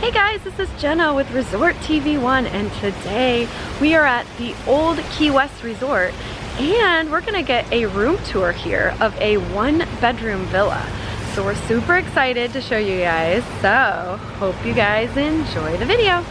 Hey guys, this is Jenna with Resort TV1, and today we are at the Old Key West Resort and we're gonna get a room tour here of a 1-bedroom villa. So we're super excited to show you guys, so hope you guys enjoy the video.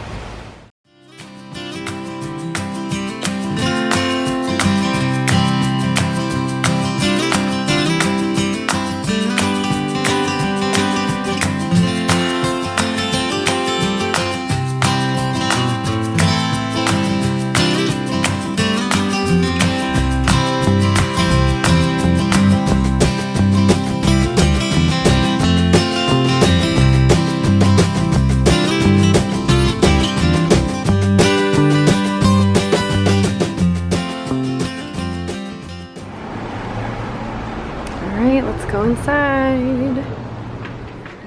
Go inside.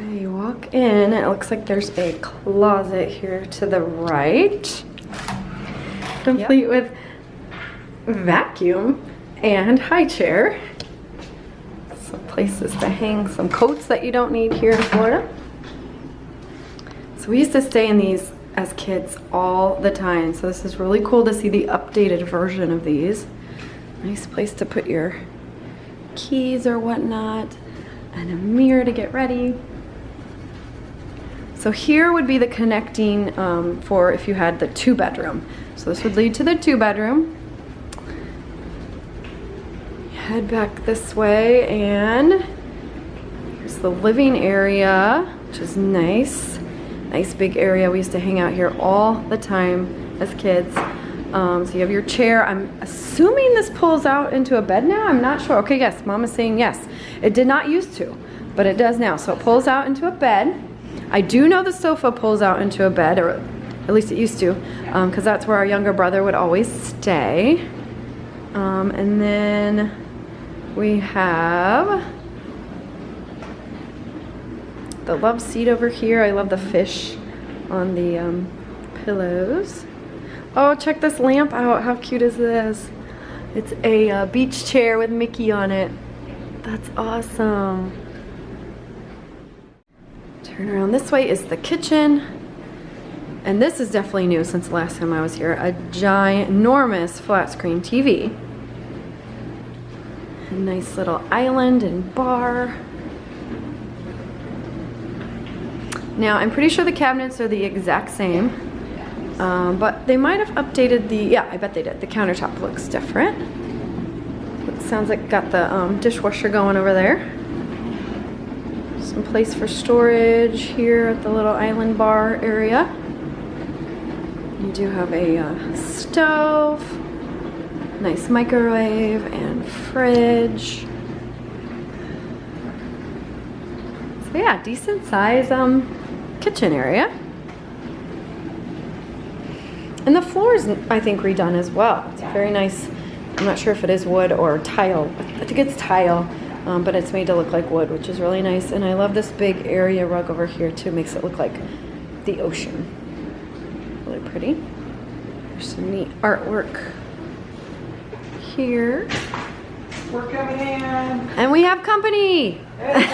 You walk in, it looks like there's a closet here to the right, complete with vacuum and high chair. Some places to hang some coats that you don't need here in Florida. So we used to stay in these as kids all the time, so this is really cool to see the updated version of these. Nice place to put your keys or whatnot, and a mirror to get ready. So here would be the connecting for if you had the 2-bedroom. So this would lead to the 2-bedroom. Head back this way, and here's the living area, which is nice. Nice big area. We used to hang out here all the time as kids. So you have your chair. I'm assuming this pulls out into a bed now. I'm not sure. Okay, yes, Mom is saying yes. It did not used to, but it does now. So it pulls out into a bed. I do know the sofa pulls out into a bed, or at least it used to, because that's where our younger brother would always stay. And then we have the love seat over here. I love the fish on the pillows. Oh, check this lamp out. How cute is this? It's a beach chair with Mickey on it. That's awesome. Turn around. This way is the kitchen. And this is definitely new since the last time I was here. A giant, enormous flat screen TV. A nice little island and bar. Now, I'm pretty sure the cabinets are the exact same. But they might have updated the, yeah, I bet they did. The countertop looks different. It sounds like got the dishwasher going over there. Some place for storage here at the little island bar area. You do have a stove, nice microwave and fridge. So yeah, decent size kitchen area. And the floor is, I think, redone as well. It's very nice. I'm not sure if it is wood or tile. I think it's tile, but it's made to look like wood, which is really nice. And I love this big area rug over here too. Makes it look like the ocean. Really pretty. There's some neat artwork here. We're coming in. And we have company. Hey.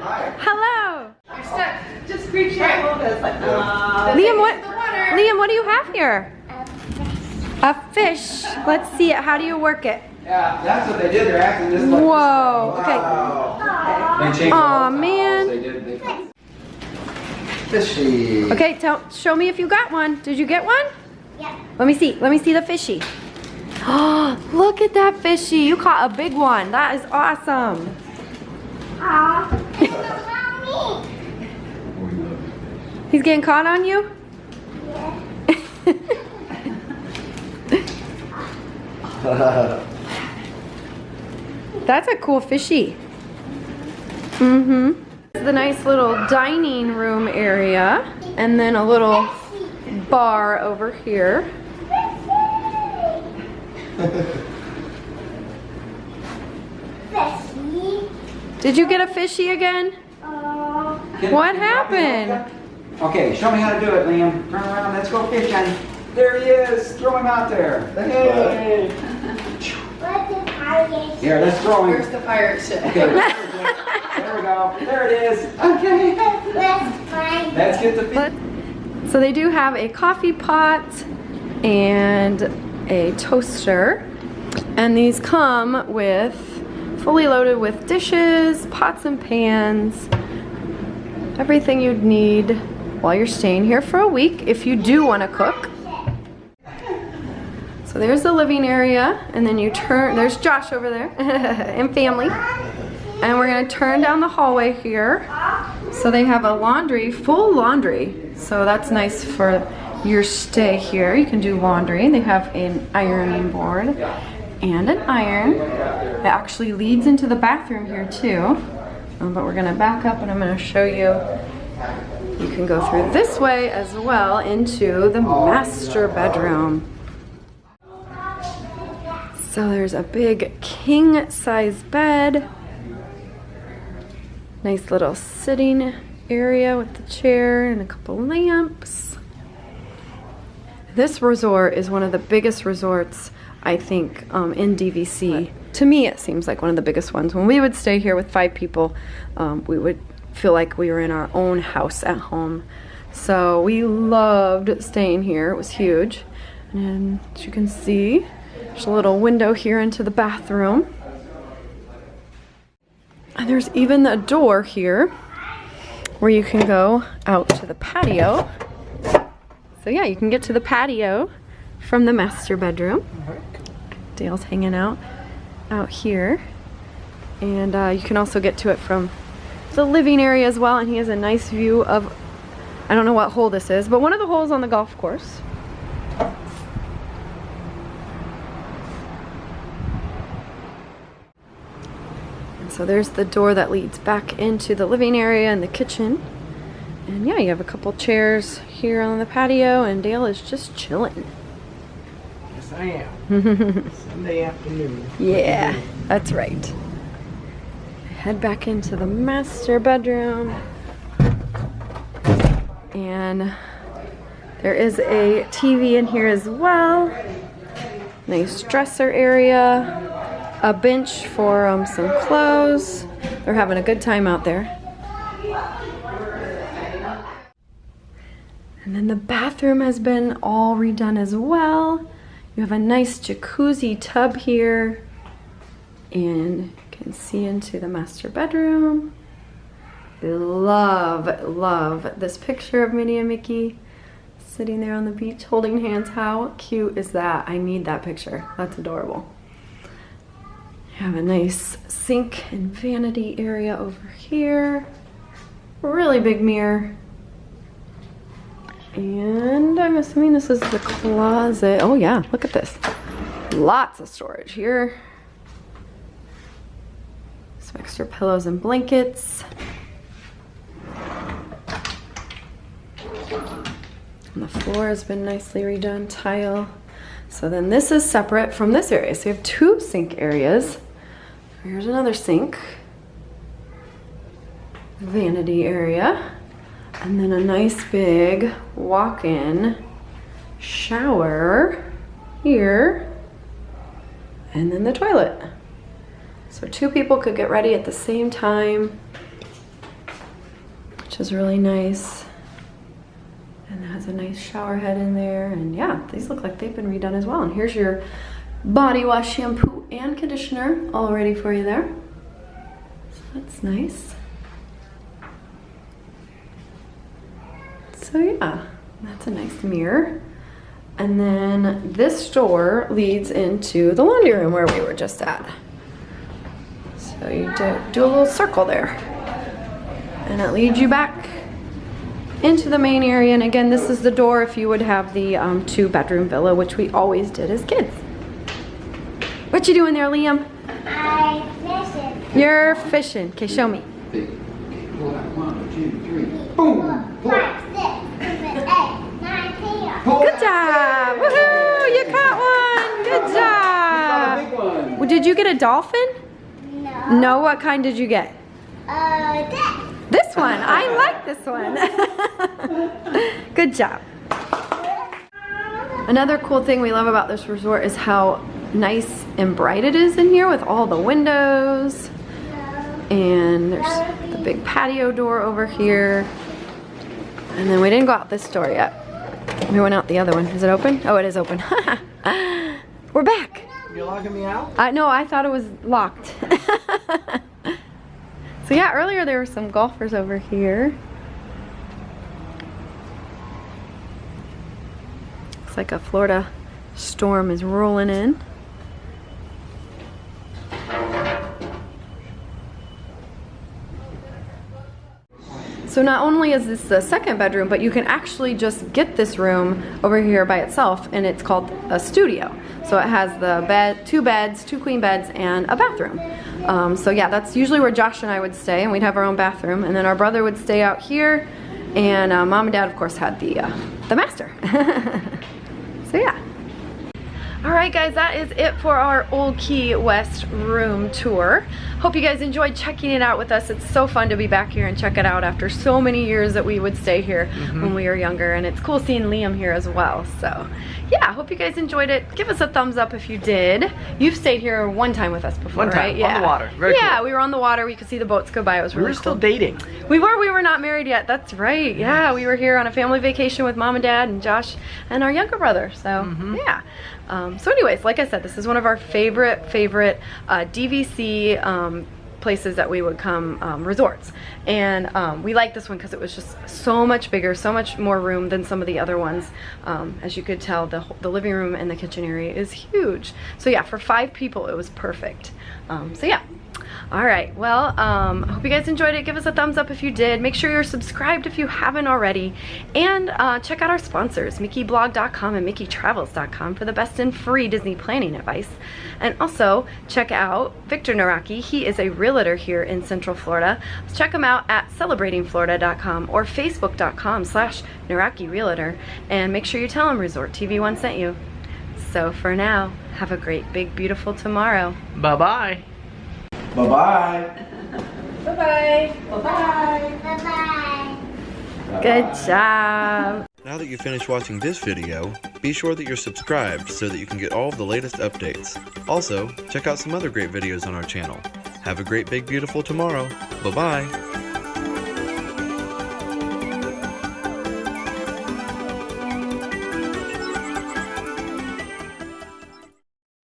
Hi. Hello. Just reach out a little bit. Like, Liam, what do you have here? A fish. Let's see it. How do you work it? Yeah, that's what they did. They're acting just like. Whoa. Okay. Aw, man. Fishy. Okay, show me if you got one. Did you get one? Yeah. Let me see. Let me see the fishy. Oh, look at that fishy. You caught a big one. That is awesome. Aw. Mommy. He's getting caught on you? That's a cool fishy. The nice little dining room area, and then a little bar over here. Fishy. Did you get a fishy again? What happened? Okay, show me how to do it, Liam. Turn around, let's go fishing. There he is. Throw him out there. Hey. What did I Here, let's throw him. Where's the pirate ship? Okay, there we go. There it is. Okay. Let's get the fish. So they do have a coffee pot and a toaster, and these come with fully loaded with dishes, pots and pans, everything you'd need while you're staying here for a week if you do want to cook. So there's the living area, and then you turn, there's Josh over there and family. And we're gonna turn down the hallway here. So they have a laundry, full laundry. So that's nice for your stay here. You can do laundry. They have an ironing board and an iron. It actually leads into the bathroom here too. But we're gonna back up and I'm gonna show you. You can go through this way as well into the master bedroom. So there's a big king size bed. Nice little sitting area with the chair and a couple lamps. This resort is one of the biggest resorts, I think, in DVC. To me, it seems like one of the biggest ones. When we would stay here with 5 people, we would feel like we were in our own house at home. So we loved staying here. It was huge. And as you can see, there's a little window here into the bathroom. And there's even a door here where you can go out to the patio. So yeah, you can get to the patio from the master bedroom. Dale's hanging out here. And you can also get to it from the living area as well. And he has a nice view of, I don't know what hole this is, but one of the holes on the golf course. So there's the door that leads back into the living area and the kitchen. And yeah, you have a couple chairs here on the patio, and Dale is just chilling. Yes, I am. Sunday afternoon. Yeah, that's right. Head back into the master bedroom. And there is a TV in here as well. Nice dresser area. A bench for some clothes. They're having a good time out there. And then the bathroom has been all redone as well. You have a nice jacuzzi tub here. And you can see into the master bedroom. Love this picture of Minnie and Mickey sitting there on the beach holding hands. How cute is that? I need that picture. That's adorable. You have a nice sink and vanity area over here. Really big mirror. And I'm assuming this is the closet. Oh yeah, look at this. Lots of storage here. Some extra pillows and blankets. And the floor has been nicely redone, tile. So then this is separate from this area. So you have 2 sink areas. Here's another sink. Vanity area. And then a nice big walk-in shower here. And then the toilet. So 2 people could get ready at the same time, which is really nice. And it has a nice shower head in there. And yeah, these look like they've been redone as well. And here's your body wash, shampoo, and conditioner all ready for you there. So that's nice. So yeah, that's a nice mirror. And then this door leads into the laundry room where we were just at. So you do a little circle there. And it leads you back into the main area. And again, this is the door if you would have the 2-bedroom villa, which we always did as kids. What you doing there, Liam? I'm fishing. You're fishing. Okay, show me. Pull out 1, 2, 3. Boom. 5, 6, 7, 8, 9, 10. Good job! Woohoo! You caught one! Good job! Big one. Well, did you get a dolphin? No. No, what kind did you get? This one. I like this one. Good job. Another cool thing we love about this resort is how nice and bright it is in here with all the windows. And there's the big patio door over here. And then we didn't go out this door yet. We went out the other one. Is it open? Oh, it is open. We're back. You locking me out? No, I thought it was locked. So yeah, earlier there were some golfers over here. Looks like a Florida storm is rolling in. So not only is this the second bedroom, but you can actually just get this room over here by itself, and it's called a studio. So it has the bed, 2 beds, 2 queen beds, and a bathroom. So yeah, that's usually where Josh and I would stay, and we'd have our own bathroom, and then our brother would stay out here, and Mom and Dad, of course, had the master. So yeah. Alright guys, that is it for our Old Key West room tour. Hope you guys enjoyed checking it out with us. It's so fun to be back here and check it out after so many years that we would stay here when we were younger, and it's cool seeing Liam here as well. So yeah, hope you guys enjoyed it. Give us a thumbs up if you did. You've stayed here one time with us before, One time, right? Yeah. on the water. Very cool. We were on the water. We could see the boats go by. It was really We were cool. still dating. We were not married yet. That's right. Yeah, we were here on a family vacation with Mom and Dad and Josh and our younger brother. So yeah. So anyways, like I said, this is one of our favorite DVC places that we would come, resorts. And we like this one because it was just so much bigger, so much more room than some of the other ones. As you could tell, the living room and the kitchen area is huge. So yeah, for 5 people, it was perfect. So yeah. Alright, well, I hope you guys enjoyed it. Give us a thumbs up if you did. Make sure you're subscribed if you haven't already. And check out our sponsors, MickeyBlog.com and MickeyTravels.com for the best and free Disney planning advice. And also, check out Victor Naraki. He is a realtor here in Central Florida. Check him out at celebratingflorida.com or facebook.com/Naraki Realtor. And make sure you tell him Resort TV 1 sent you. So for now, have a great, big, beautiful tomorrow. Bye-bye. Bye-bye. Bye-bye. Bye. Bye. Good job. Now that you've finished watching this video, be sure that you're subscribed so that you can get all of the latest updates. Also, check out some other great videos on our channel. Have a great, big, beautiful tomorrow. Bye-bye.